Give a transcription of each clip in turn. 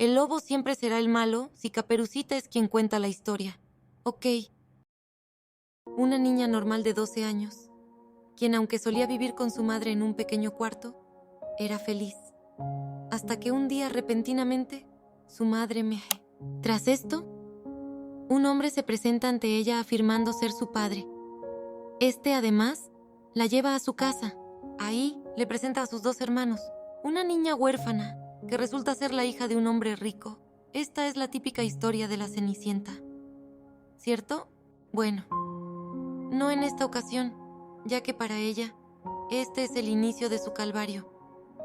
El lobo siempre será el malo si Caperucita es quien cuenta la historia. Ok. Una niña normal de 12 años, quien aunque solía vivir con su madre en un pequeño cuarto, era feliz. Hasta que un día repentinamente, su madre meje. Tras esto, un hombre se presenta ante ella afirmando ser su padre. Este, además, la lleva a su casa. Ahí le presenta a sus 2 hermanos, una niña huérfana que resulta ser la hija de un hombre rico. Esta es la típica historia de la Cenicienta, ¿cierto? Bueno, no en esta ocasión, ya que para ella, este es el inicio de su calvario.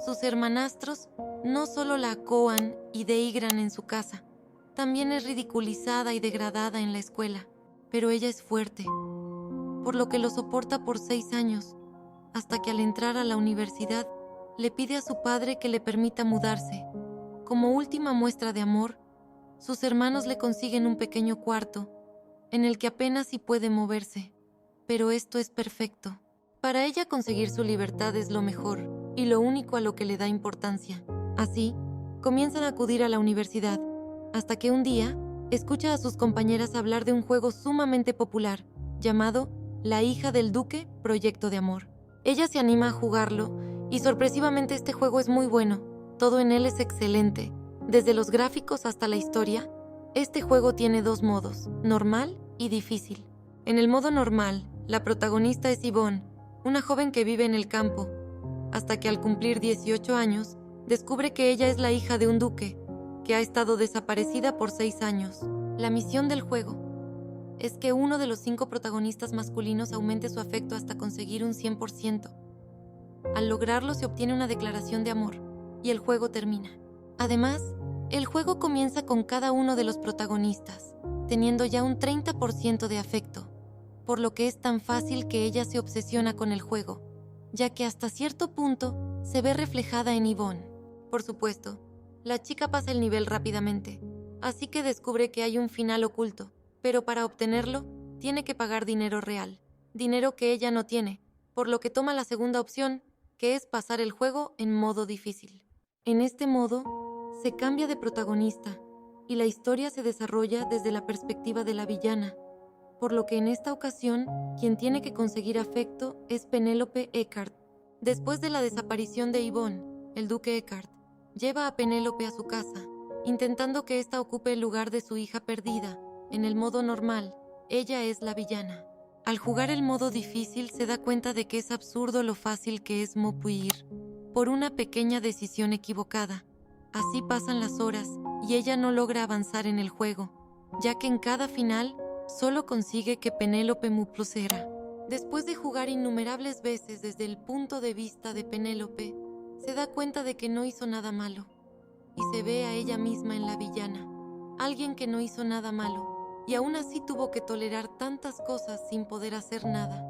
Sus hermanastros no solo la acoan y denigran en su casa, también es ridiculizada y degradada en la escuela, pero ella es fuerte, por lo que lo soporta por 6 años, hasta que al entrar a la universidad le pide a su padre que le permita mudarse. Como última muestra de amor, sus hermanos le consiguen un pequeño cuarto, en el que apenas si puede moverse, pero esto es perfecto. Para ella conseguir su libertad es lo mejor y lo único a lo que le da importancia. Así, comienzan a acudir a la universidad, hasta que un día escucha a sus compañeras hablar de un juego sumamente popular, llamado La hija del duque, proyecto de amor. Ella se anima a jugarlo y sorpresivamente este juego es muy bueno. Todo en él es excelente, desde los gráficos hasta la historia. Este juego tiene 2 modos, normal y difícil. En el modo normal, la protagonista es Yvonne, una joven que vive en el campo, hasta que al cumplir 18 años, descubre que ella es la hija de un duque, que ha estado desaparecida por 6 años. La misión del juego es que uno de los 5 protagonistas masculinos aumente su afecto hasta conseguir un 100%. Al lograrlo se obtiene una declaración de amor, y el juego termina. Además, el juego comienza con cada uno de los protagonistas, teniendo ya un 30% de afecto, por lo que es tan fácil que ella se obsesiona con el juego, ya que hasta cierto punto se ve reflejada en Yvonne. Por supuesto, la chica pasa el nivel rápidamente, así que descubre que hay un final oculto, pero para obtenerlo tiene que pagar dinero real, dinero que ella no tiene, por lo que toma la segunda opción, que es pasar el juego en modo difícil. En este modo, se cambia de protagonista y la historia se desarrolla desde la perspectiva de la villana, por lo que en esta ocasión, quien tiene que conseguir afecto es Penélope Eckhart. Después de la desaparición de Yvonne, el duque Eckhart lleva a Penélope a su casa, intentando que ésta ocupe el lugar de su hija perdida. En el modo normal, ella es la villana. Al jugar el modo difícil se da cuenta de que es absurdo lo fácil que es morir por una pequeña decisión equivocada. Así pasan las horas y ella no logra avanzar en el juego, ya que en cada final solo consigue que Penélope muplosera. Después de jugar innumerables veces desde el punto de vista de Penélope, se da cuenta de que no hizo nada malo y se ve a ella misma en la villana, alguien que no hizo nada malo y aún así tuvo que tolerar tantas cosas sin poder hacer nada,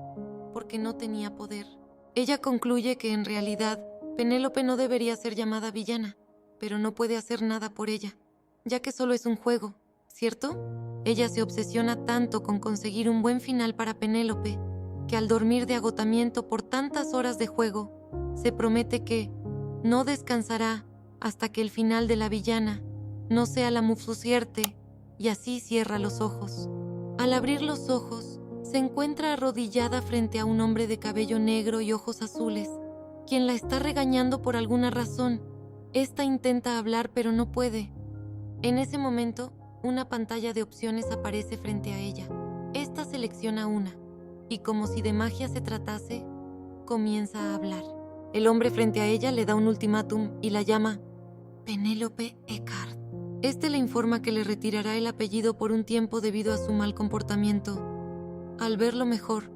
porque no tenía poder. Ella concluye que en realidad Penélope no debería ser llamada villana, pero no puede hacer nada por ella, ya que solo es un juego, ¿cierto? Ella se obsesiona tanto con conseguir un buen final para Penélope, que al dormir de agotamiento por tantas horas de juego, se promete que no descansará hasta que el final de la villana no sea la muflusierte, y así cierra los ojos. Al abrir los ojos, se encuentra arrodillada frente a un hombre de cabello negro y ojos azules, quien la está regañando por alguna razón. Esta intenta hablar pero no puede. En ese momento, una pantalla de opciones aparece frente a ella. Esta selecciona una, y como si de magia se tratase, comienza a hablar. El hombre frente a ella le da un ultimátum y la llama Penélope Eckhart. Este le informa que le retirará el apellido por un tiempo debido a su mal comportamiento. Al verlo mejor,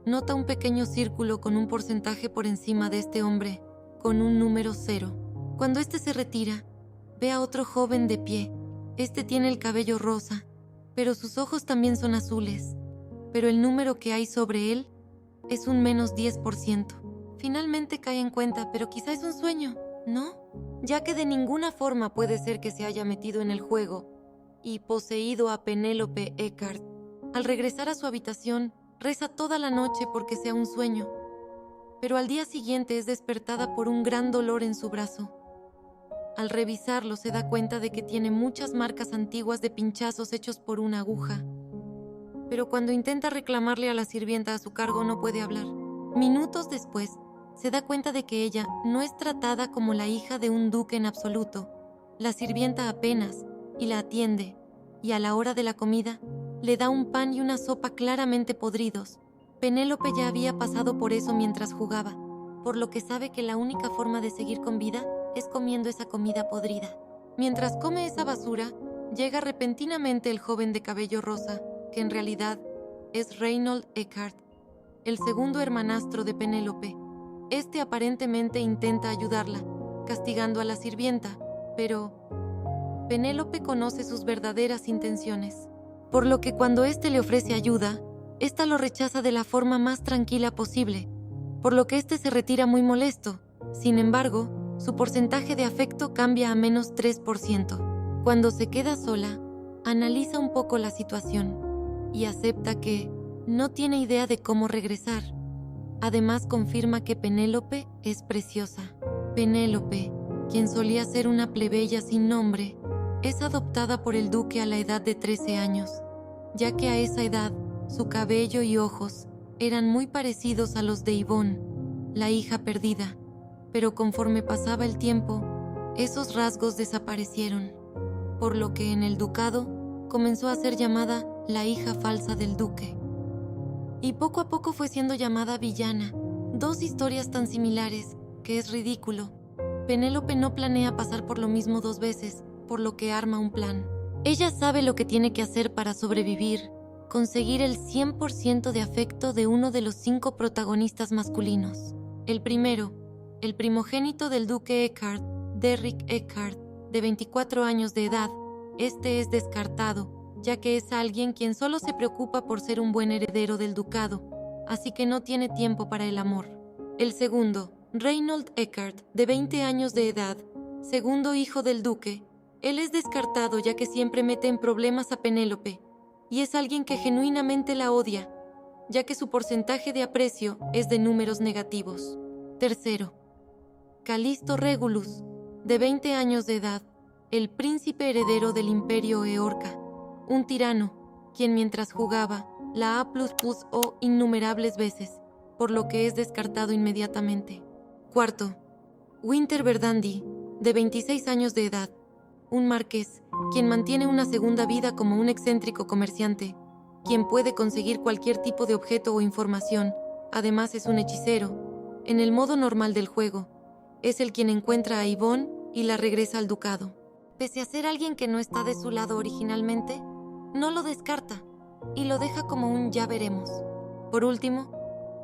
nota un pequeño círculo con un porcentaje por encima de este hombre, con un número 0. Cuando este se retira, ve a otro joven de pie. Este tiene el cabello rosa, pero sus ojos también son azules. Pero el número que hay sobre él es un menos 10%. Finalmente cae en cuenta, pero quizá es un sueño, ¿no? Ya que de ninguna forma puede ser que se haya metido en el juego y poseído a Penélope Eckhart. Al regresar a su habitación, reza toda la noche porque sea un sueño, pero al día siguiente es despertada por un gran dolor en su brazo. Al revisarlo se da cuenta de que tiene muchas marcas antiguas de pinchazos hechos por una aguja. Pero cuando intenta reclamarle a la sirvienta a su cargo no puede hablar. Minutos después, se da cuenta de que ella no es tratada como la hija de un duque en absoluto. La sirvienta apenas y la atiende, y a la hora de la comida le da un pan y una sopa claramente podridos. Penélope ya había pasado por eso mientras jugaba, por lo que sabe que la única forma de seguir con vida es comiendo esa comida podrida. Mientras come esa basura, llega repentinamente el joven de cabello rosa, que en realidad es Reynold Eckhart, el segundo hermanastro de Penélope. Este aparentemente intenta ayudarla, castigando a la sirvienta, pero Penélope conoce sus verdaderas intenciones, por lo que cuando éste le ofrece ayuda, ésta lo rechaza de la forma más tranquila posible, por lo que éste se retira muy molesto. Sin embargo, su porcentaje de afecto cambia a menos 3%. Cuando se queda sola, analiza un poco la situación y acepta que no tiene idea de cómo regresar. Además, confirma que Penélope es preciosa. Penélope, quien solía ser una plebeya sin nombre, es adoptada por el duque a la edad de 13 años, ya que a esa edad su cabello y ojos eran muy parecidos a los de Yvonne, la hija perdida, pero conforme pasaba el tiempo, esos rasgos desaparecieron, por lo que en el ducado comenzó a ser llamada la hija falsa del duque. Y poco a poco fue siendo llamada villana. Dos historias tan similares que es ridículo. Penélope no planea pasar por lo mismo 2 veces, por lo que arma un plan. Ella sabe lo que tiene que hacer para sobrevivir, conseguir el 100% de afecto de uno de los 5 protagonistas masculinos. El primero, el primogénito del duque Eckhart, Derrick Eckhart, de 24 años de edad. Este es descartado, ya que es alguien quien solo se preocupa por ser un buen heredero del ducado, así que no tiene tiempo para el amor. El segundo, Reynold Eckhart, de 20 años de edad, segundo hijo del duque. Él es descartado ya que siempre mete en problemas a Penélope, y es alguien que genuinamente la odia, ya que su porcentaje de aprecio es de números negativos. Tercero, Calisto Regulus, de 20 años de edad, el príncipe heredero del imperio Eorca, un tirano, quien mientras jugaba la A++O innumerables veces, por lo que es descartado inmediatamente. Cuarto, Winter Verdandi, de 26 años de edad, un marqués, quien mantiene una segunda vida como un excéntrico comerciante, quien puede conseguir cualquier tipo de objeto o información. Además es un hechicero. En el modo normal del juego, es el quien encuentra a Yvonne y la regresa al ducado. Pese a ser alguien que no está de su lado originalmente, no lo descarta y lo deja como un ya veremos. Por último,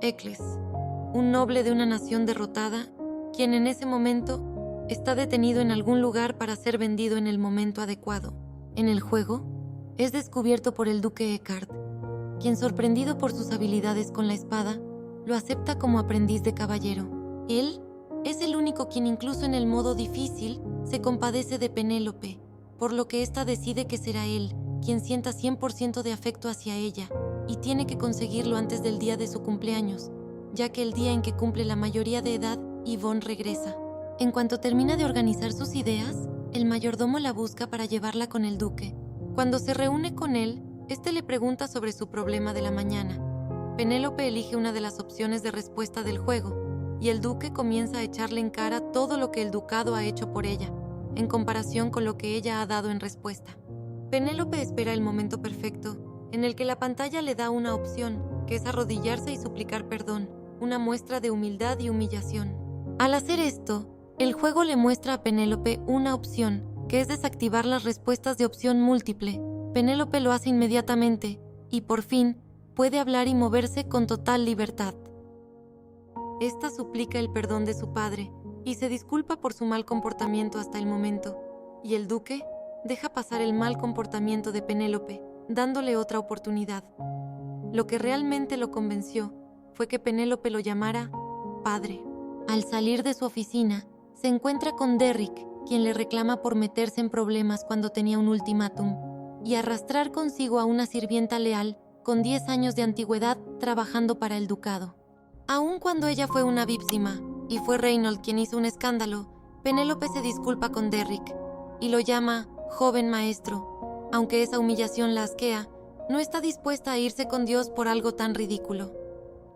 Eccles, un noble de una nación derrotada, quien en ese momento está detenido en algún lugar para ser vendido en el momento adecuado. En el juego, es descubierto por el duque Eckhart, quien, sorprendido por sus habilidades con la espada, lo acepta como aprendiz de caballero. Él es el único quien, incluso en el modo difícil, se compadece de Penélope, por lo que ésta decide que será él quien sienta 100% de afecto hacia ella, y tiene que conseguirlo antes del día de su cumpleaños, ya que el día en que cumple la mayoría de edad, Yvonne regresa. En cuanto termina de organizar sus ideas, el mayordomo la busca para llevarla con el duque. Cuando se reúne con él, este le pregunta sobre su problema de la mañana. Penélope elige una de las opciones de respuesta del juego, y el duque comienza a echarle en cara todo lo que el ducado ha hecho por ella, en comparación con lo que ella ha dado en respuesta. Penélope espera el momento perfecto, en el que la pantalla le da una opción, que es arrodillarse y suplicar perdón, una muestra de humildad y humillación. Al hacer esto, el juego le muestra a Penélope una opción, que es desactivar las respuestas de opción múltiple. Penélope lo hace inmediatamente, y por fin, puede hablar y moverse con total libertad. Esta suplica el perdón de su padre, y se disculpa por su mal comportamiento hasta el momento, y el duque deja pasar el mal comportamiento de Penélope, dándole otra oportunidad. Lo que realmente lo convenció fue que Penélope lo llamara padre. Al salir de su oficina, se encuentra con Derrick, quien le reclama por meterse en problemas cuando tenía un ultimátum, y arrastrar consigo a una sirvienta leal con 10 años de antigüedad trabajando para el ducado. Aun cuando ella fue una víctima, y fue Reynold quien hizo un escándalo, Penélope se disculpa con Derrick y lo llama joven maestro. Aunque esa humillación la asquea, no está dispuesta a irse con Dios por algo tan ridículo,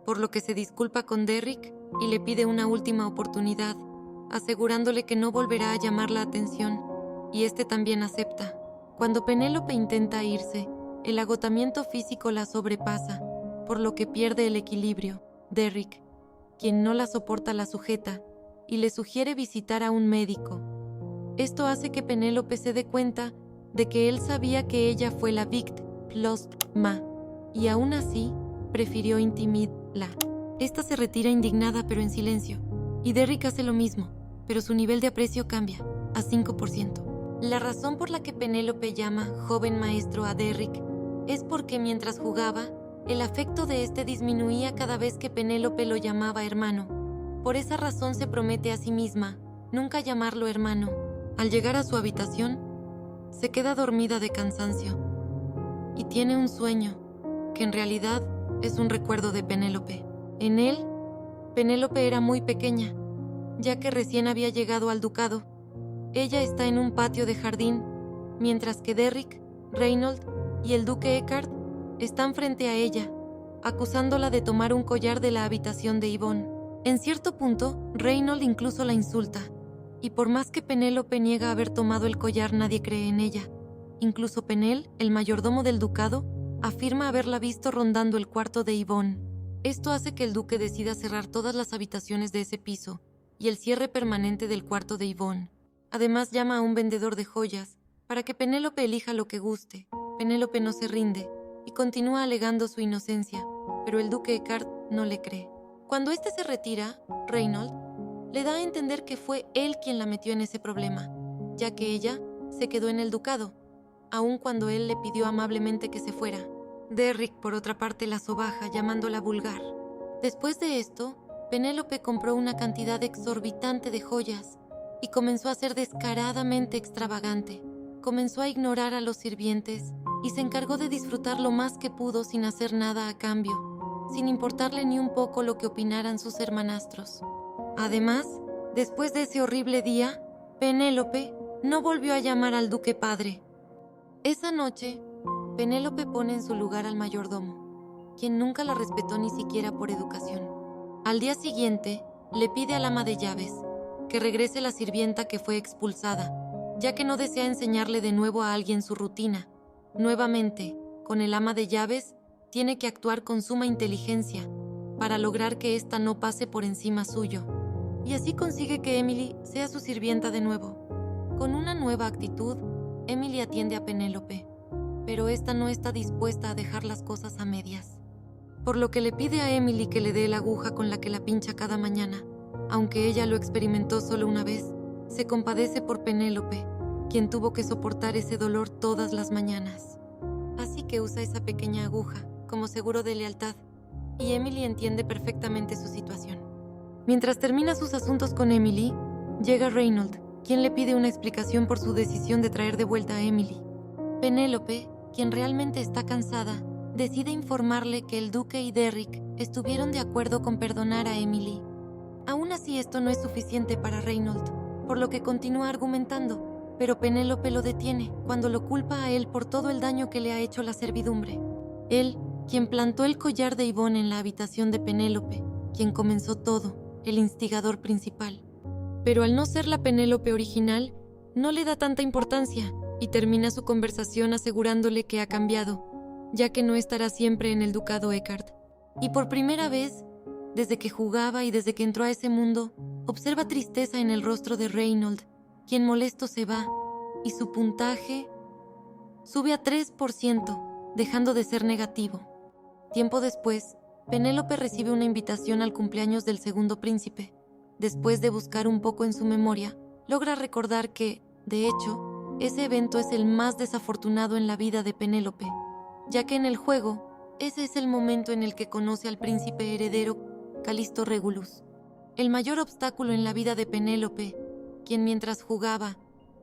por lo que se disculpa con Derrick y le pide una última oportunidad, asegurándole que no volverá a llamar la atención, y este también acepta. Cuando Penélope intenta irse, el agotamiento físico la sobrepasa, por lo que pierde el equilibrio. Derrick, quien no la soporta, la sujeta y le sugiere visitar a un médico. Esto hace que Penélope se dé cuenta de que él sabía que ella fue la víctima y aún así prefirió intimidarla. Esta se retira indignada pero en silencio, y Derrick hace lo mismo, pero su nivel de aprecio cambia a 5%. La razón por la que Penélope llama joven maestro a Derrick es porque mientras jugaba, el afecto de este disminuía cada vez que Penélope lo llamaba hermano. Por esa razón se promete a sí misma nunca llamarlo hermano. Al llegar a su habitación, se queda dormida de cansancio y tiene un sueño que en realidad es un recuerdo de Penélope. En él, Penélope era muy pequeña, ya que recién había llegado al ducado. Ella está en un patio de jardín, mientras que Derrick, Reynold y el duque Eckard están frente a ella, acusándola de tomar un collar de la habitación de Yvonne. En cierto punto, Reynold incluso la insulta, y por más que Penélope niega haber tomado el collar, nadie cree en ella. Incluso Penel, el mayordomo del ducado, afirma haberla visto rondando el cuarto de Yvonne. Esto hace que el duque decida cerrar todas las habitaciones de ese piso y el cierre permanente del cuarto de Yvonne. Además, llama a un vendedor de joyas para que Penélope elija lo que guste. Penélope no se rinde y continúa alegando su inocencia, pero el duque Eckard no le cree. Cuando éste se retira, Reynold le da a entender que fue él quien la metió en ese problema, ya que ella se quedó en el ducado, aun cuando él le pidió amablemente que se fuera. Derrick, por otra parte, la sobaja, llamándola vulgar. Después de esto, Penélope compró una cantidad exorbitante de joyas y comenzó a ser descaradamente extravagante. Comenzó a ignorar a los sirvientes y se encargó de disfrutar lo más que pudo sin hacer nada a cambio, sin importarle ni un poco lo que opinaran sus hermanastros. Además, después de ese horrible día, Penélope no volvió a llamar al duque padre. Esa noche, Penélope pone en su lugar al mayordomo, quien nunca la respetó ni siquiera por educación. Al día siguiente, le pide al ama de llaves que regrese la sirvienta que fue expulsada, ya que no desea enseñarle de nuevo a alguien su rutina. Nuevamente, con el ama de llaves, tiene que actuar con suma inteligencia para lograr que ésta no pase por encima suyo, y así consigue que Emily sea su sirvienta de nuevo. Con una nueva actitud, Emily atiende a Penélope, pero esta no está dispuesta a dejar las cosas a medias, por lo que le pide a Emily que le dé la aguja con la que la pincha cada mañana. Aunque ella lo experimentó solo una vez, se compadece por Penélope, quien tuvo que soportar ese dolor todas las mañanas. Así que usa esa pequeña aguja como seguro de lealtad, y Emily entiende perfectamente su situación. Mientras termina sus asuntos con Emily, llega Reynold, quien le pide una explicación por su decisión de traer de vuelta a Emily. Penélope, quien realmente está cansada, decide informarle que el duque y Derrick estuvieron de acuerdo con perdonar a Emily. Aún así, esto no es suficiente para Reynold, por lo que continúa argumentando, pero Penélope lo detiene cuando lo culpa a él por todo el daño que le ha hecho la servidumbre. Él, quien plantó el collar de Yvonne en la habitación de Penélope, quien comenzó todo, el instigador principal. Pero al no ser la Penélope original, no le da tanta importancia y termina su conversación asegurándole que ha cambiado, ya que no estará siempre en el ducado Eckard. Y por primera vez, desde que jugaba y desde que entró a ese mundo, observa tristeza en el rostro de Reynold, quien molesto se va, y su puntaje sube a 3%, dejando de ser negativo. Tiempo después, Penélope recibe una invitación al cumpleaños del segundo príncipe. Después de buscar un poco en su memoria, logra recordar que, de hecho, ese evento es el más desafortunado en la vida de Penélope, ya que en el juego, ese es el momento en el que conoce al príncipe heredero Calisto Regulus. El mayor obstáculo en la vida de Penélope, quien mientras jugaba,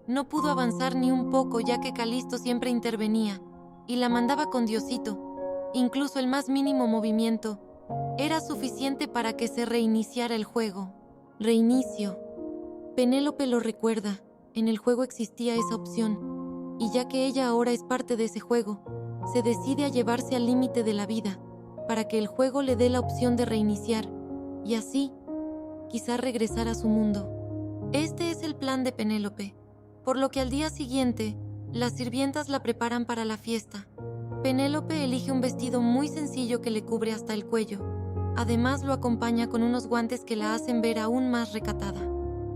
no pudo avanzar ni un poco ya que Calisto siempre intervenía y la mandaba con Diosito. Incluso el más mínimo movimiento era suficiente para que se reiniciara el juego. Reinicio. Penélope lo recuerda, en el juego existía esa opción, y ya que ella ahora es parte de ese juego, se decide a llevarse al límite de la vida, para que el juego le dé la opción de reiniciar, y así, quizá regresar a su mundo. Este es el plan de Penélope, por lo que al día siguiente, las sirvientas la preparan para la fiesta. Penélope elige un vestido muy sencillo que le cubre hasta el cuello. Además, lo acompaña con unos guantes que la hacen ver aún más recatada.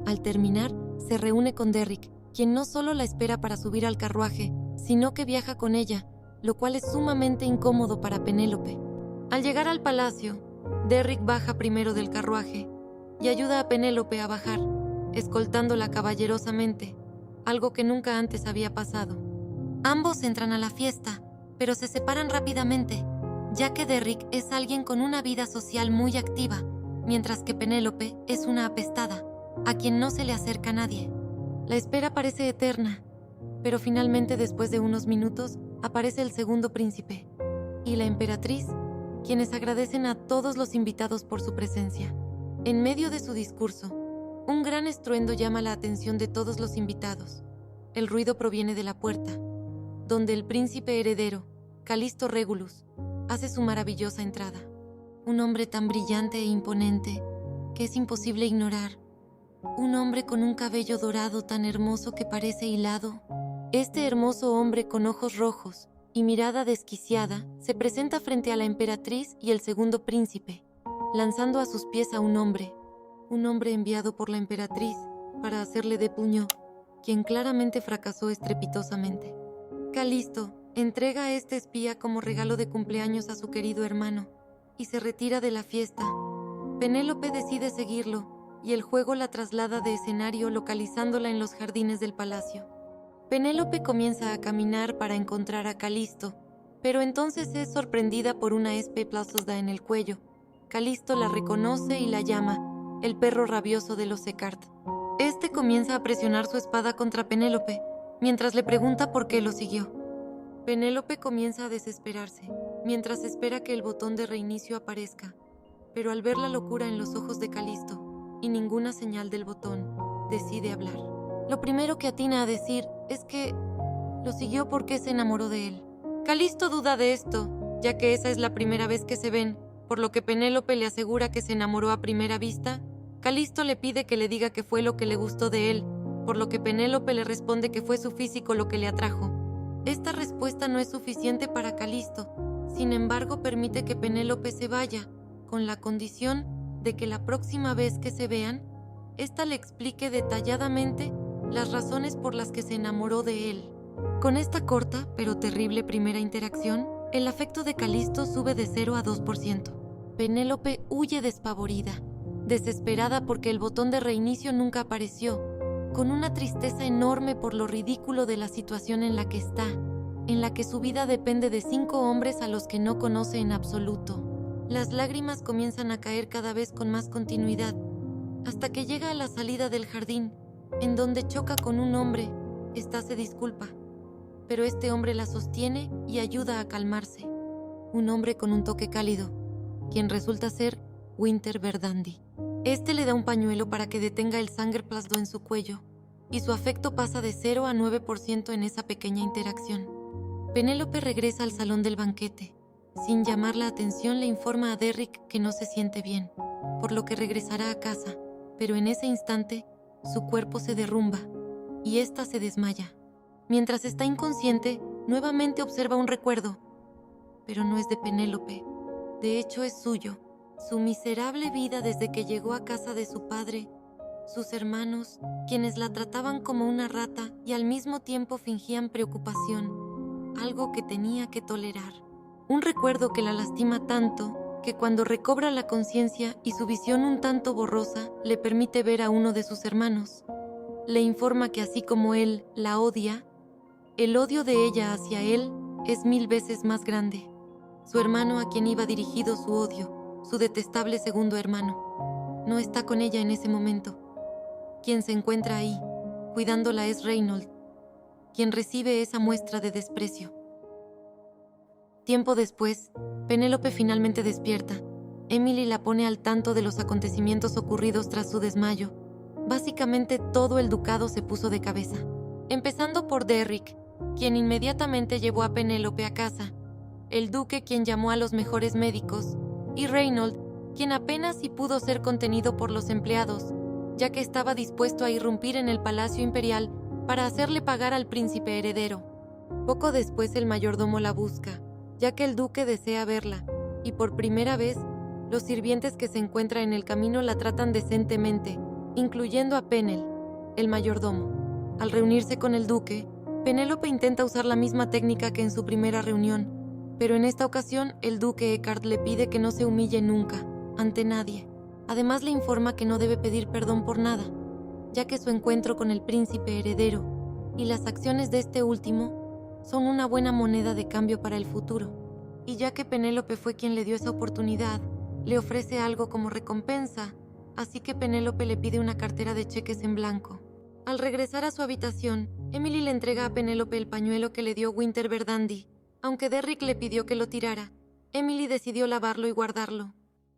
Al terminar, se reúne con Derrick, quien no solo la espera para subir al carruaje, sino que viaja con ella, lo cual es sumamente incómodo para Penélope. Al llegar al palacio, Derrick baja primero del carruaje y ayuda a Penélope a bajar, escoltándola caballerosamente, algo que nunca antes había pasado. Ambos entran a la fiesta, pero se separan rápidamente, ya que Derrick es alguien con una vida social muy activa, mientras que Penélope es una apestada, a quien no se le acerca nadie. La espera parece eterna, pero finalmente después de unos minutos aparece el segundo príncipe y la emperatriz, quienes agradecen a todos los invitados por su presencia. En medio de su discurso, un gran estruendo llama la atención de todos los invitados. El ruido proviene de la puerta, donde el príncipe heredero, Calisto Regulus, hace su maravillosa entrada. Un hombre tan brillante e imponente que es imposible ignorar. Un hombre con un cabello dorado tan hermoso que parece hilado. Este hermoso hombre con ojos rojos y mirada desquiciada se presenta frente a la emperatriz y el segundo príncipe, lanzando a sus pies a un hombre enviado por la emperatriz para hacerle de puño, quien claramente fracasó estrepitosamente. Calisto entrega a este espía como regalo de cumpleaños a su querido hermano y se retira de la fiesta. Penélope decide seguirlo y el juego la traslada de escenario localizándola en los jardines del palacio. Penélope comienza a caminar para encontrar a Calisto, pero entonces es sorprendida por una espe plazosda en el cuello. Calisto la reconoce y la llama el perro rabioso de los Secart. Este comienza a presionar su espada contra Penélope, mientras le pregunta por qué lo siguió. Penélope comienza a desesperarse, mientras espera que el botón de reinicio aparezca, pero al ver la locura en los ojos de Calisto y ninguna señal del botón, decide hablar. Lo primero que atina a decir es que lo siguió porque se enamoró de él. Calisto duda de esto, ya que esa es la primera vez que se ven, por lo que Penélope le asegura que se enamoró a primera vista. Calisto le pide que le diga qué fue lo que le gustó de él, por lo que Penélope le responde que fue su físico lo que le atrajo. Esta respuesta no es suficiente para Calisto, sin embargo permite que Penélope se vaya, con la condición de que la próxima vez que se vean, ésta le explique detalladamente las razones por las que se enamoró de él. Con esta corta pero terrible primera interacción, el afecto de Calisto sube de 0 a 2%. Penélope huye despavorida, desesperada porque el botón de reinicio nunca apareció, con una tristeza enorme por lo ridículo de la situación en la que está, en la que su vida depende de 5 hombres a los que no conoce en absoluto. Las lágrimas comienzan a caer cada vez con más continuidad, hasta que llega a la salida del jardín, en donde choca con un hombre. Esta se disculpa, pero este hombre la sostiene y ayuda a calmarse. Un hombre con un toque cálido, quien resulta ser Winter Verdandi. Este le da un pañuelo para que detenga el sangreplasdo en su cuello, y su afecto pasa de 0 a 9% en esa pequeña interacción. Penélope regresa al salón del banquete. Sin llamar la atención, le informa a Derrick que no se siente bien, por lo que regresará a casa, pero en ese instante, su cuerpo se derrumba y ésta se desmaya. Mientras está inconsciente, nuevamente observa un recuerdo, pero no es de Penélope. De hecho, es suyo. Su miserable vida desde que llegó a casa de su padre, sus hermanos, quienes la trataban como una rata y al mismo tiempo fingían preocupación, algo que tenía que tolerar. Un recuerdo que la lastima tanto que cuando recobra la conciencia y su visión un tanto borrosa le permite ver a uno de sus hermanos. Le informa que así como él la odia, el odio de ella hacia él es 1000 veces más grande. Su hermano a quien iba dirigido su odio, su detestable segundo hermano, no está con ella en ese momento. Quien se encuentra ahí, cuidándola, es Reynold, quien recibe esa muestra de desprecio. Tiempo después, Penélope finalmente despierta. Emily la pone al tanto de los acontecimientos ocurridos tras su desmayo. básicamente todo el ducado se puso de cabeza. Empezando por Derrick, quien inmediatamente llevó a Penélope a casa, el duque quien llamó a los mejores médicos, y Reynold, quien apenas si pudo ser contenido por los empleados, ya que estaba dispuesto a irrumpir en el palacio imperial para hacerle pagar al príncipe heredero. Poco después el mayordomo la busca, ya que el duque desea verla, y por primera vez, los sirvientes que se encuentran en el camino la tratan decentemente, incluyendo a Penel, el mayordomo. Al reunirse con el duque, Penélope intenta usar la misma técnica que en su primera reunión, pero en esta ocasión el duque Eckhart le pide que no se humille nunca, ante nadie. Además le informa que no debe pedir perdón por nada, ya que su encuentro con el príncipe heredero y las acciones de este último son una buena moneda de cambio para el futuro. Y ya que Penélope fue quien le dio esa oportunidad, le ofrece algo como recompensa, así que Penélope le pide una cartera de cheques en blanco. Al regresar a su habitación, Emily le entrega a Penélope el pañuelo que le dio Winter Verdandi. Aunque Derrick le pidió que lo tirara, Emily decidió lavarlo y guardarlo.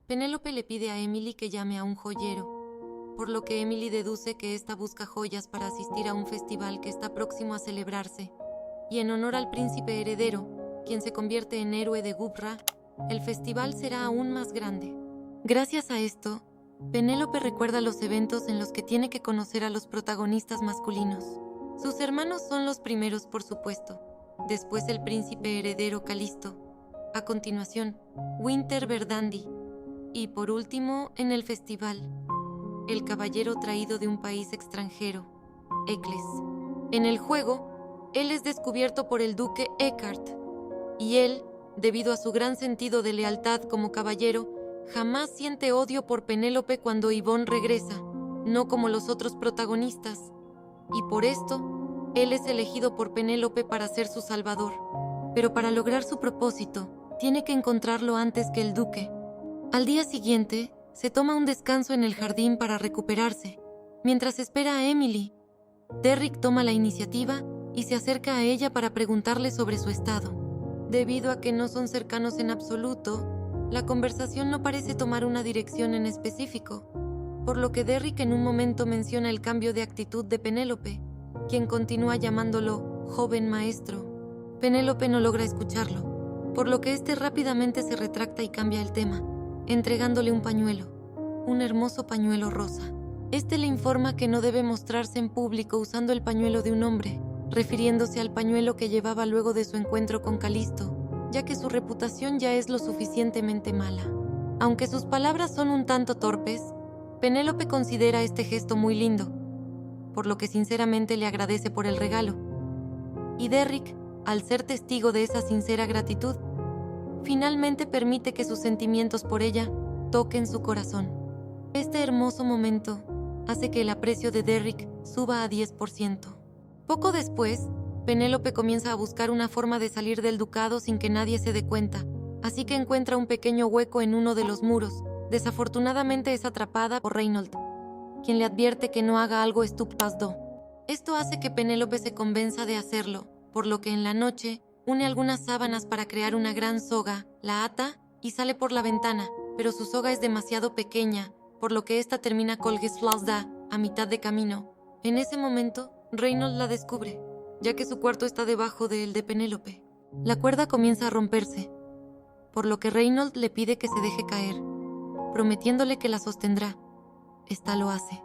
Penélope le pide a Emily que llame a un joyero, por lo que Emily deduce que ésta busca joyas para asistir a un festival que está próximo a celebrarse. Y en honor al príncipe heredero, quien se convierte en héroe de Gubra, el festival será aún más grande. Gracias a esto, Penélope recuerda los eventos en los que tiene que conocer a los protagonistas masculinos. Sus hermanos son los primeros, por supuesto. Después el príncipe heredero Calisto. A continuación, Winter Verdandi. Y por último, en el festival, el caballero traído de un país extranjero, Eccles. En el juego, él es descubierto por el duque Eckhart. Y él, debido a su gran sentido de lealtad como caballero, jamás siente odio por Penélope cuando Yvonne regresa, no como los otros protagonistas. Y por esto, él es elegido por Penélope para ser su salvador. Pero para lograr su propósito, tiene que encontrarlo antes que el duque. Al día siguiente, se toma un descanso en el jardín para recuperarse. Mientras espera a Emily, Derrick toma la iniciativa y se acerca a ella para preguntarle sobre su estado. Debido a que no son cercanos en absoluto, la conversación no parece tomar una dirección en específico, por lo que Derrick en un momento menciona el cambio de actitud de Penélope, quien continúa llamándolo joven maestro. Penélope no logra escucharlo, por lo que este rápidamente se retracta y cambia el tema, entregándole un pañuelo, un hermoso pañuelo rosa. Este le informa que no debe mostrarse en público usando el pañuelo de un hombre, refiriéndose al pañuelo que llevaba luego de su encuentro con Calisto, ya que su reputación ya es lo suficientemente mala. Aunque sus palabras son un tanto torpes, Penélope considera este gesto muy lindo, por lo que sinceramente le agradece por el regalo. Y Derrick, al ser testigo de esa sincera gratitud, finalmente permite que sus sentimientos por ella toquen su corazón. Este hermoso momento hace que el aprecio de Derrick suba a 10%. Poco después, Penélope comienza a buscar una forma de salir del ducado sin que nadie se dé cuenta, así que encuentra un pequeño hueco en uno de los muros. Desafortunadamente es atrapada por Reynold, quien le advierte que no haga algo estúpido. Esto hace que Penélope se convenza de hacerlo, por lo que en la noche une algunas sábanas para crear una gran soga, la ata y sale por la ventana, pero su soga es demasiado pequeña, por lo que esta termina colgada a mitad de camino. En ese momento, Reynold la descubre, ya que su cuarto está debajo del de Penélope. La cuerda comienza a romperse, por lo que Reynold le pide que se deje caer, prometiéndole que la sostendrá. Esta lo hace.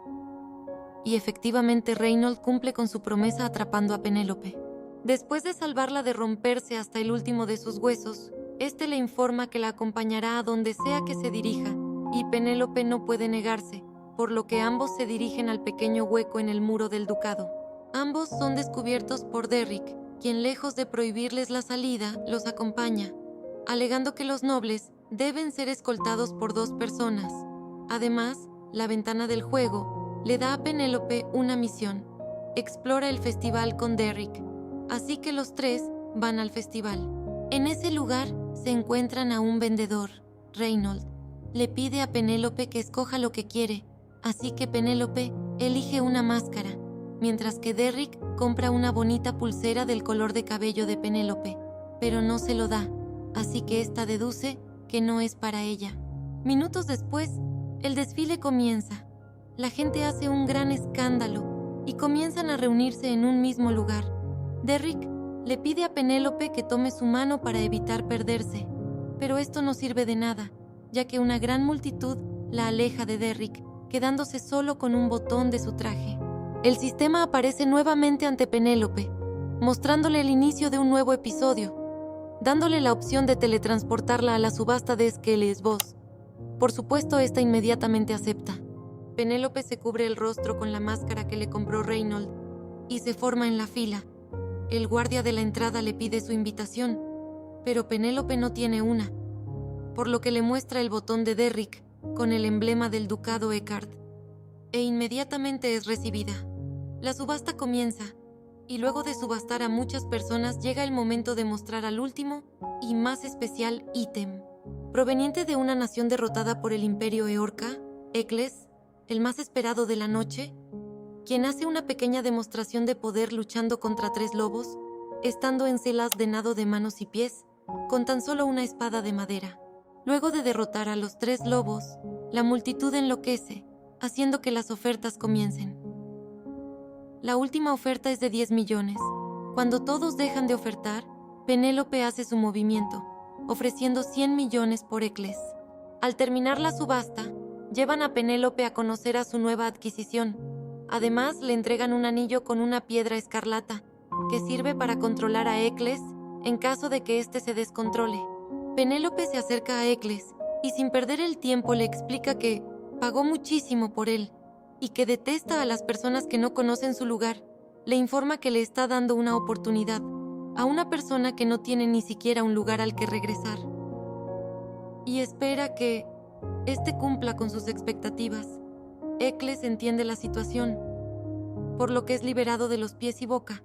Y efectivamente Reynold cumple con su promesa atrapando a Penélope. Después de salvarla de romperse hasta el último de sus huesos, este le informa que la acompañará a donde sea que se dirija, y Penélope no puede negarse, por lo que ambos se dirigen al pequeño hueco en el muro del ducado. Ambos son descubiertos por Derrick, quien lejos de prohibirles la salida, los acompaña, alegando que los nobles deben ser escoltados por 2 personas. Además, la ventana del juego le da a Penélope una misión: explora el festival con Derrick. Así que los 3 van al festival. En ese lugar se encuentran a un vendedor. Reynold le pide a Penélope que escoja lo que quiere, así que Penélope elige una máscara, mientras que Derrick compra una bonita pulsera del color de cabello de Penélope, pero no se lo da, así que ésta deduce que no es para ella. Minutos después, el desfile comienza, la gente hace un gran escándalo y comienzan a reunirse en un mismo lugar. Derrick le pide a Penélope que tome su mano para evitar perderse, pero esto no sirve de nada, ya que una gran multitud la aleja de Derrick, quedándose solo con un botón de su traje. El sistema aparece nuevamente ante Penélope, mostrándole el inicio de un nuevo episodio, dándole la opción de teletransportarla a la subasta de Skellige Boss. Por supuesto, esta inmediatamente acepta. Penélope se cubre el rostro con la máscara que le compró Reynold y se forma en la fila. El guardia de la entrada le pide su invitación, pero Penélope no tiene una, por lo que le muestra el botón de Derrick con el emblema del ducado Eckard, e inmediatamente es recibida. La subasta comienza, y luego de subastar a muchas personas llega el momento de mostrar al último y más especial ítem. Proveniente de una nación derrotada por el Imperio Eorca, Eccles, el más esperado de la noche, quien hace una pequeña demostración de poder luchando contra 3 lobos, estando en celas de nado de manos y pies, con tan solo una espada de madera. Luego de derrotar a los 3 lobos, la multitud enloquece, haciendo que las ofertas comiencen. La última oferta es de 10 millones. Cuando todos dejan de ofertar, Penélope hace su movimiento, ofreciendo 100 millones por Eccles. Al terminar la subasta, llevan a Penélope a conocer a su nueva adquisición. Además, le entregan un anillo con una piedra escarlata, que sirve para controlar a Eccles en caso de que éste se descontrole. Penélope se acerca a Eccles y sin perder el tiempo le explica que pagó muchísimo por él y que detesta a las personas que no conocen su lugar. Le informa que le está dando una oportunidad a una persona que no tiene ni siquiera un lugar al que regresar, y espera que éste cumpla con sus expectativas. Eccles entiende la situación, por lo que es liberado de los pies y boca.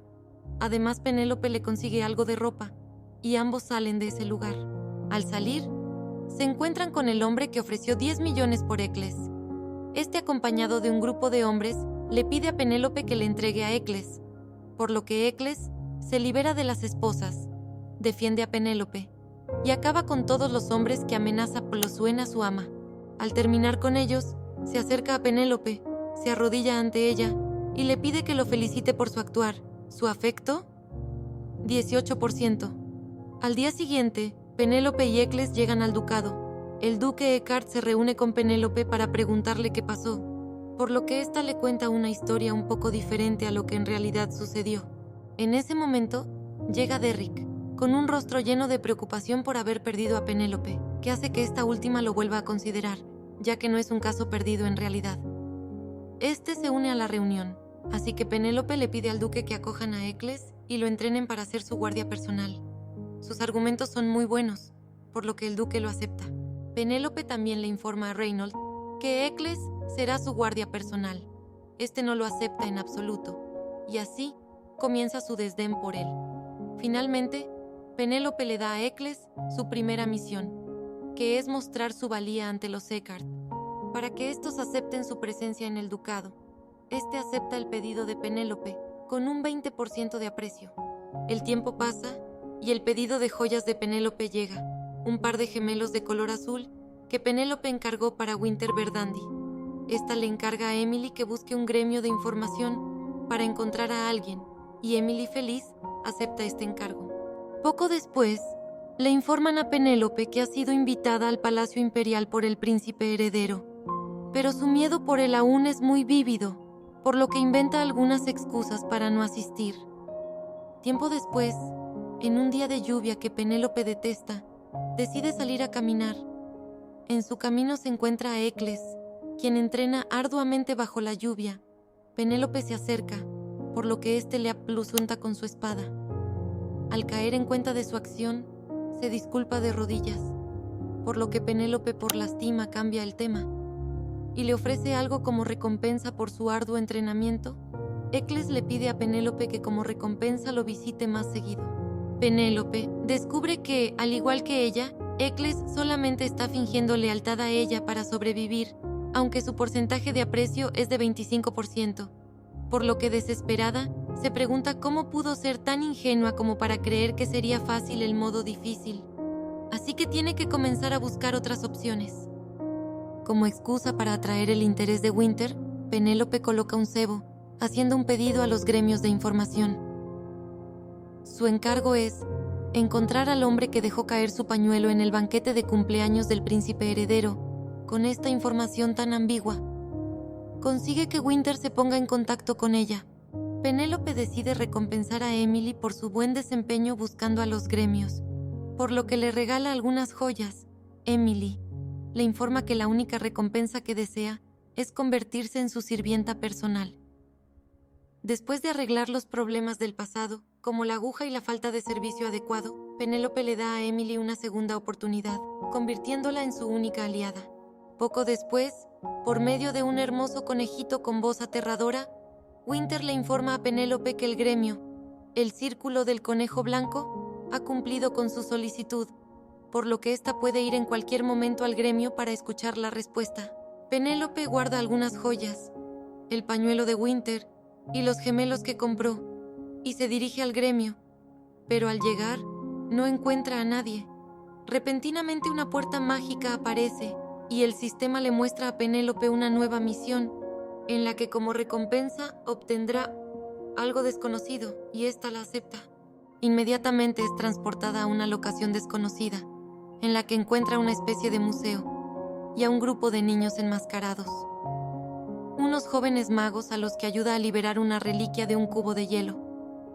Además, Penélope le consigue algo de ropa y ambos salen de ese lugar. Al salir, se encuentran con el hombre que ofreció 10 millones por Eccles. Este, acompañado de un grupo de hombres, le pide a Penélope que le entregue a Eccles, por lo que Eccles se libera de las esposas, defiende a Penélope y acaba con todos los hombres que amenaza Plosuen a su ama. Al terminar con ellos, se acerca a Penélope, se arrodilla ante ella y le pide que lo felicite por su actuar. ¿Su afecto? 18%. Al día siguiente, Penélope y Eccles llegan al ducado. El duque Eckard se reúne con Penélope para preguntarle qué pasó, por lo que ésta le cuenta una historia un poco diferente a lo que en realidad sucedió. En ese momento, llega Derrick, con un rostro lleno de preocupación por haber perdido a Penélope, que hace que esta última lo vuelva a considerar, ya que no es un caso perdido en realidad. Este se une a la reunión, así que Penélope le pide al duque que acojan a Eccles y lo entrenen para ser su guardia personal. Sus argumentos son muy buenos, por lo que el duque lo acepta. Penélope también le informa a Reynold que Eccles será su guardia personal. Este no lo acepta en absoluto, y así comienza su desdén por él. Finalmente, Penélope le da a Eccles su primera misión, que es mostrar su valía ante los Eckard, para que estos acepten su presencia en el ducado. Este acepta el pedido de Penélope con un 20% de aprecio. El tiempo pasa y el pedido de joyas de Penélope llega, un par de gemelos de color azul que Penélope encargó para Winter Verdandi. Esta le encarga a Emily que busque un gremio de información para encontrar a alguien, y Emily, feliz, acepta este encargo. Poco después, le informan a Penélope que ha sido invitada al Palacio Imperial por el príncipe heredero, pero su miedo por él aún es muy vívido, por lo que inventa algunas excusas para no asistir. Tiempo después, en un día de lluvia que Penélope detesta, decide salir a caminar. En su camino se encuentra a Eccles, quien entrena arduamente bajo la lluvia. Penélope se acerca, por lo que éste le aplusunta con su espada. Al caer en cuenta de su acción, se disculpa de rodillas, por lo que Penélope, por lástima, cambia el tema y le ofrece algo como recompensa por su arduo entrenamiento. Eccles le pide a Penélope que como recompensa lo visite más seguido. Penélope descubre que, al igual que ella, Eccles solamente está fingiendo lealtad a ella para sobrevivir, aunque su porcentaje de aprecio es de 25%, por lo que, desesperada, se pregunta cómo pudo ser tan ingenua como para creer que sería fácil el modo difícil. Así que tiene que comenzar a buscar otras opciones. Como excusa para atraer el interés de Winter, Penélope coloca un cebo, haciendo un pedido a los gremios de información. Su encargo es encontrar al hombre que dejó caer su pañuelo en el banquete de cumpleaños del príncipe heredero. Con esta información tan ambigua, consigue que Winter se ponga en contacto con ella. Penélope decide recompensar a Emily por su buen desempeño buscando a los gremios, por lo que le regala algunas joyas. Emily le informa que la única recompensa que desea es convertirse en su sirvienta personal. Después de arreglar los problemas del pasado, como la aguja y la falta de servicio adecuado, Penélope le da a Emily una segunda oportunidad, convirtiéndola en su única aliada. Poco después, por medio de un hermoso conejito con voz aterradora, Winter le informa a Penélope que el gremio, el Círculo del Conejo Blanco, ha cumplido con su solicitud, por lo que ésta puede ir en cualquier momento al gremio para escuchar la respuesta. Penélope guarda algunas joyas, el pañuelo de Winter y los gemelos que compró, y se dirige al gremio, pero al llegar no encuentra a nadie. Repentinamente una puerta mágica aparece y el sistema le muestra a Penélope una nueva misión, en la que como recompensa obtendrá algo desconocido y ésta la acepta. Inmediatamente es transportada a una locación desconocida, en la que encuentra una especie de museo y a un grupo de niños enmascarados. Unos jóvenes magos a los que ayuda a liberar una reliquia de un cubo de hielo.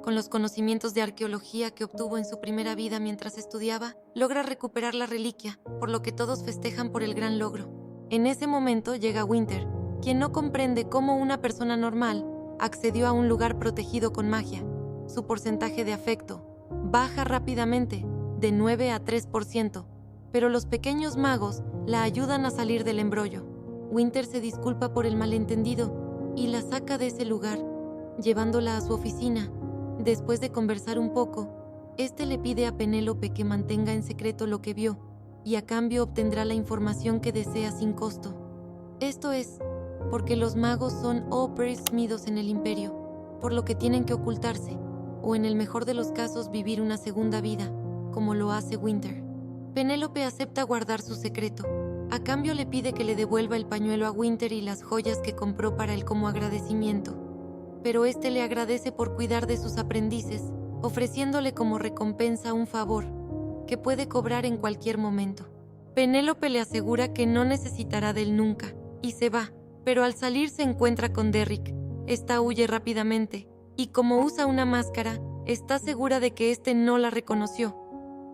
Con los conocimientos de arqueología que obtuvo en su primera vida mientras estudiaba, logra recuperar la reliquia, por lo que todos festejan por el gran logro. En ese momento llega Winter, quien no comprende cómo una persona normal accedió a un lugar protegido con magia. Su porcentaje de afecto baja rápidamente, de 9 a 3%, pero los pequeños magos la ayudan a salir del embrollo. Winter se disculpa por el malentendido y la saca de ese lugar, llevándola a su oficina. Después de conversar un poco, este le pide a Penélope que mantenga en secreto lo que vio y a cambio obtendrá la información que desea sin costo. Esto es porque los magos son oprimidos en el imperio, por lo que tienen que ocultarse, o en el mejor de los casos vivir una segunda vida, como lo hace Winter. Penélope acepta guardar su secreto. A cambio le pide que le devuelva el pañuelo a Winter y las joyas que compró para él como agradecimiento. Pero este le agradece por cuidar de sus aprendices, ofreciéndole como recompensa un favor que puede cobrar en cualquier momento. Penélope le asegura que no necesitará de él nunca, y se va, pero al salir se encuentra con Derrick. Esta huye rápidamente, y como usa una máscara, está segura de que este no la reconoció.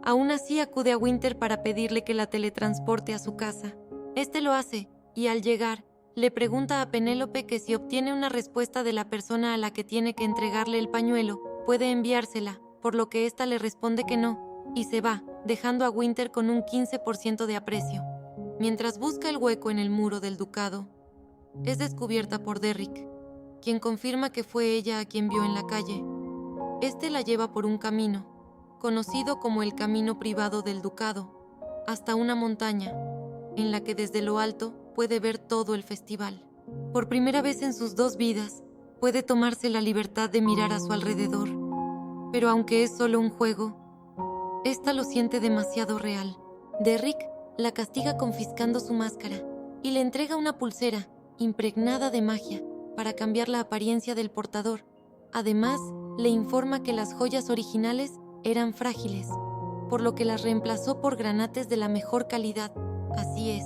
Aún así acude a Winter para pedirle que la teletransporte a su casa. Este lo hace, y al llegar, le pregunta a Penélope que si obtiene una respuesta de la persona a la que tiene que entregarle el pañuelo, puede enviársela, por lo que ésta le responde que no, y se va, dejando a Winter con un 15% de aprecio. Mientras busca el hueco en el muro del ducado, es descubierta por Derrick, quien confirma que fue ella a quien vio en la calle. Este la lleva por un camino, conocido como el camino privado del ducado, hasta una montaña, en la que desde lo alto puede ver todo el festival. Por primera vez en sus 2 vidas, puede tomarse la libertad de mirar a su alrededor, pero aunque es solo un juego, esta lo siente demasiado real. Derrick la castiga confiscando su máscara y le entrega una pulsera impregnada de magia para cambiar la apariencia del portador. Además, le informa que las joyas originales eran frágiles, por lo que las reemplazó por granates de la mejor calidad. Así es,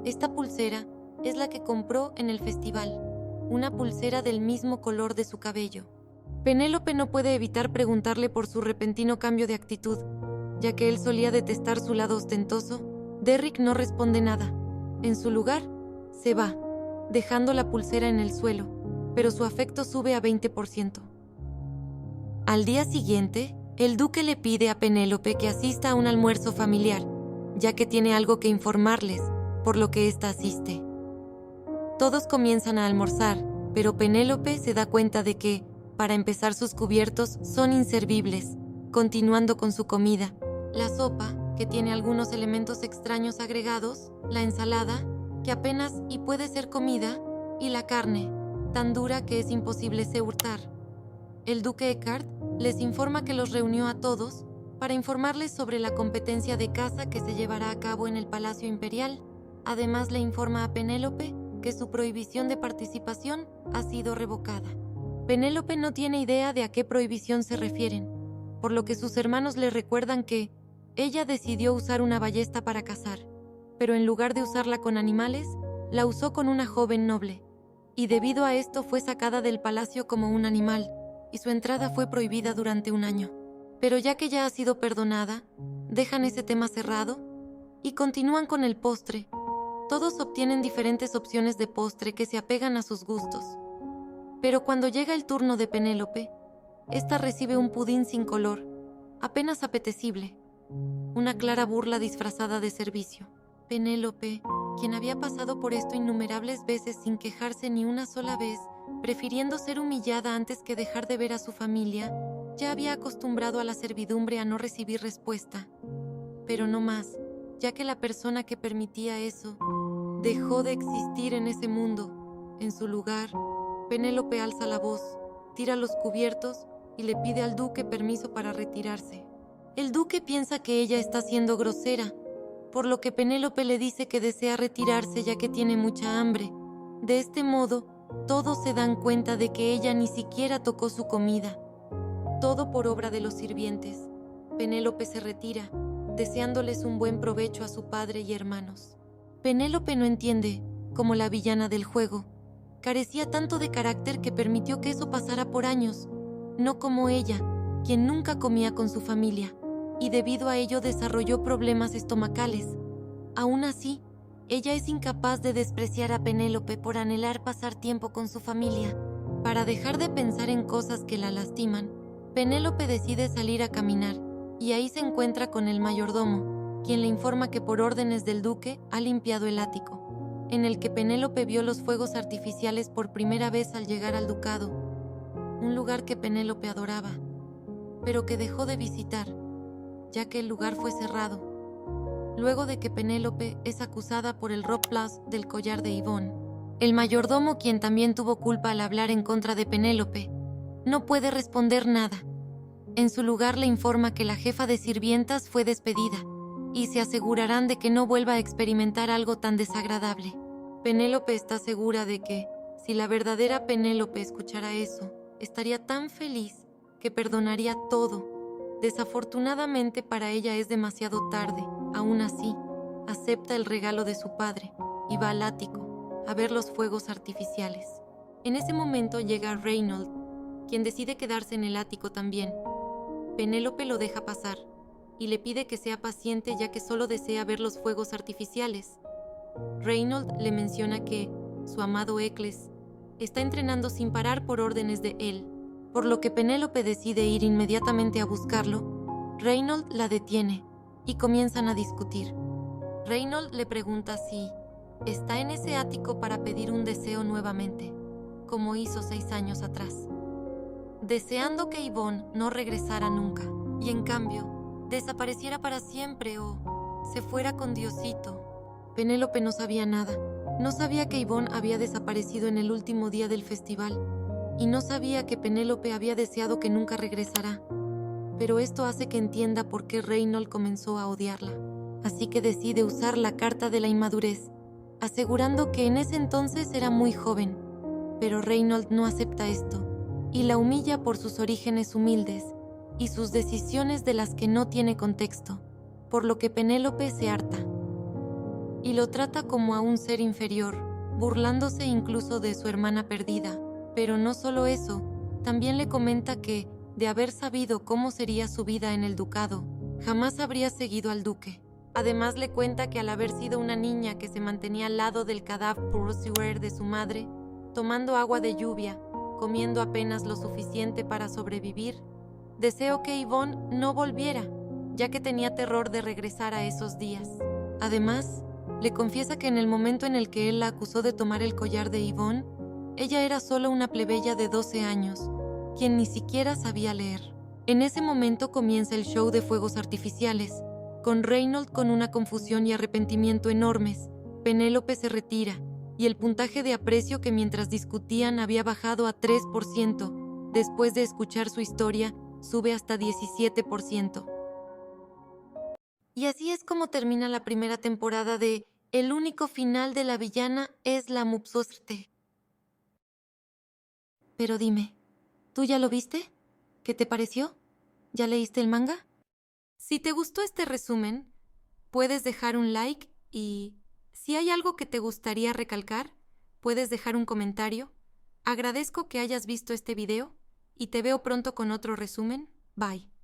esta pulsera es la que compró en el festival, una pulsera del mismo color de su cabello. Penélope no puede evitar preguntarle por su repentino cambio de actitud, ya que él solía detestar su lado ostentoso. Derrick no responde nada. En su lugar, se va, dejando la pulsera en el suelo, pero su afecto sube a 20%. Al día siguiente, el duque le pide a Penélope que asista a un almuerzo familiar, ya que tiene algo que informarles, por lo que ésta asiste. Todos comienzan a almorzar, pero Penélope se da cuenta de que, para empezar, sus cubiertos son inservibles, continuando con su comida. La sopa, que tiene algunos elementos extraños agregados, la ensalada, que apenas y puede ser comida, y la carne, tan dura que es imposible hurtar. El duque Eckhart les informa que los reunió a todos para informarles sobre la competencia de caza que se llevará a cabo en el Palacio Imperial. Además le informa a Penélope que su prohibición de participación ha sido revocada. Penélope no tiene idea de a qué prohibición se refieren, por lo que sus hermanos le recuerdan que ella decidió usar una ballesta para cazar, pero en lugar de usarla con animales, la usó con una joven noble, y debido a esto fue sacada del palacio como un animal, y su entrada fue prohibida durante un año. Pero ya que ya ha sido perdonada, dejan ese tema cerrado y continúan con el postre. Todos obtienen diferentes opciones de postre que se apegan a sus gustos. Pero cuando llega el turno de Penélope, esta recibe un pudín sin color, apenas apetecible, una clara burla disfrazada de servicio. Penélope, quien había pasado por esto innumerables veces sin quejarse ni una sola vez, prefiriendo ser humillada antes que dejar de ver a su familia, ya había acostumbrado a la servidumbre a no recibir respuesta. Pero no más, ya que la persona que permitía eso dejó de existir en ese mundo. En su lugar, Penélope alza la voz, tira los cubiertos y le pide al duque permiso para retirarse. El duque piensa que ella está siendo grosera, por lo que Penélope le dice que desea retirarse ya que tiene mucha hambre. De este modo, todos se dan cuenta de que ella ni siquiera tocó su comida. Todo por obra de los sirvientes. Penélope se retira, deseándoles un buen provecho a su padre y hermanos. Penélope no entiende, como la villana del juego, carecía tanto de carácter que permitió que eso pasara por años, no como ella, quien nunca comía con su familia, y debido a ello desarrolló problemas estomacales. Aún así, ella es incapaz de despreciar a Penélope por anhelar pasar tiempo con su familia. Para dejar de pensar en cosas que la lastiman, Penélope decide salir a caminar, y ahí se encuentra con el mayordomo, quien le informa que por órdenes del duque ha limpiado el ático, en el que Penélope vio los fuegos artificiales por primera vez al llegar al ducado, un lugar que Penélope adoraba, pero que dejó de visitar, ya que el lugar fue cerrado, luego de que Penélope es acusada por el rob plus del collar de Yvonne. El mayordomo, quien también tuvo culpa al hablar en contra de Penélope, no puede responder nada. En su lugar le informa que la jefa de sirvientas fue despedida y se asegurarán de que no vuelva a experimentar algo tan desagradable. Penélope está segura de que, si la verdadera Penélope escuchara eso, estaría tan feliz que perdonaría todo. Desafortunadamente para ella es demasiado tarde. Aún así, acepta el regalo de su padre y va al ático a ver los fuegos artificiales. En ese momento llega Reynold, quien decide quedarse en el ático también. Penélope lo deja pasar y le pide que sea paciente ya que solo desea ver los fuegos artificiales. Reynold le menciona que su amado Eccles está entrenando sin parar por órdenes de él, por lo que Penélope decide ir inmediatamente a buscarlo. Reynold la detiene y comienzan a discutir. Reynold le pregunta si está en ese ático para pedir un deseo nuevamente, como hizo 6 años atrás, deseando que Yvonne no regresara nunca y en cambio desapareciera para siempre o se fuera con Diosito. Penélope no sabía nada. No sabía que Yvonne había desaparecido en el último día del festival y no sabía que Penélope había deseado que nunca regresara. Pero esto hace que entienda por qué Reynold comenzó a odiarla. Así que decide usar la carta de la inmadurez, asegurando que en ese entonces era muy joven. Pero Reynold no acepta esto y la humilla por sus orígenes humildes y sus decisiones de las que no tiene contexto, por lo que Penélope se harta y lo trata como a un ser inferior, burlándose incluso de su hermana perdida. Pero no solo eso, también le comenta que, de haber sabido cómo sería su vida en el ducado, jamás habría seguido al duque. Además le cuenta que al haber sido una niña que se mantenía al lado del cadáver pursuer de su madre, tomando agua de lluvia, comiendo apenas lo suficiente para sobrevivir, deseó que Yvonne no volviera, ya que tenía terror de regresar a esos días. Además, le confiesa que en el momento en el que él la acusó de tomar el collar de Yvonne, ella era solo una plebeya de 12 años, quien ni siquiera sabía leer. En ese momento comienza el show de fuegos artificiales, con Reynold con una confusión y arrepentimiento enormes. Penélope se retira, y el puntaje de aprecio que mientras discutían había bajado a 3%, después de escuchar su historia, sube hasta 17%. Y así es como termina la primera temporada de el único final de la villana es la Mupsuerte. Pero dime, ¿tú ya lo viste? ¿Qué te pareció? ¿Ya leíste el manga? Si te gustó este resumen, puedes dejar un like y si hay algo que te gustaría recalcar, puedes dejar un comentario. Agradezco que hayas visto este video y te veo pronto con otro resumen. Bye.